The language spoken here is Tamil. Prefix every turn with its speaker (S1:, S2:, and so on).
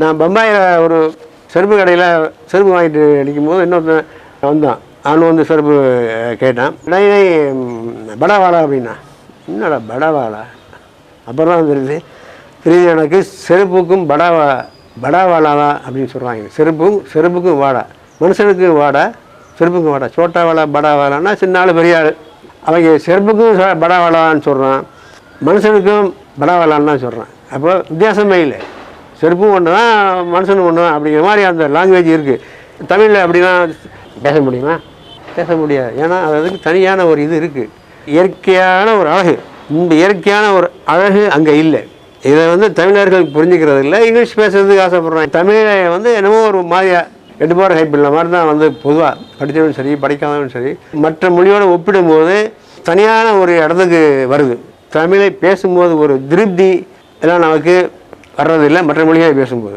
S1: நான் பம்பாயில் ஒரு செருப்பு கடையில் செருப்பு வாங்கிட்டு அடிக்கும்போது இன்னொருத்தன் வந்தான். அவனு வந்து செருப்பு கேட்டான். உடனே படாவாலா அப்படின்னா, என்னடா படாவாலா? அப்புறம் தான் தெரியுது எனக்கு செருப்புக்கும் படாவாலா தான் அப்படின்னு சொல்கிறாங்க. செருப்புக்கும் வாடா, மனுஷனுக்கு வாடா, செருப்புக்கும் வாடா. சோட்டா வாடா படாவாலான்னா சின்ன ஆள் பெரிய ஆள். அவங்க செருப்புக்கும் படாவாலான்னு சொல்கிறான், மனுஷனுக்கும் படாவாலான்னு தான் சொல்கிறான். அப்போ வித்தியாசமே இல்லை. செருப்பும் ஒன்று தான், மனுஷனும் ஒன்று தான் அப்படிங்கிற மாதிரி அந்த லாங்குவேஜ் இருக்குது. தமிழில் அப்படிலாம் பேச முடியுமா? பேச முடியாது. ஏன்னா அதுக்கு தனியான ஒரு இது இருக்குது, இயற்கையான ஒரு அழகு. இந்த இயற்கையான ஒரு அழகு அங்கே இல்லை. இதை வந்து தமிழர்கள் புரிஞ்சுக்கிறது இல்லை, இங்கிலீஷ் பேசுறதுக்கு ஆசைப்படுறாங்க. தமிழை வந்து என்னமோ ஒரு மாதிரியா எடுப்பார் ஹைப்பில்ல மாதிரி தான் வந்து பொதுவாக படித்தவனும் சரி படிக்காதவனும் சரி மற்ற மொழியோடு ஒப்பிடும்போது தனியான ஒரு இடத்துக்கு வருது. தமிழை பேசும்போது ஒரு திருப்தி எல்லாம் நமக்கு வர்றதில்லை மற்ற மொழியை பேசும்போது.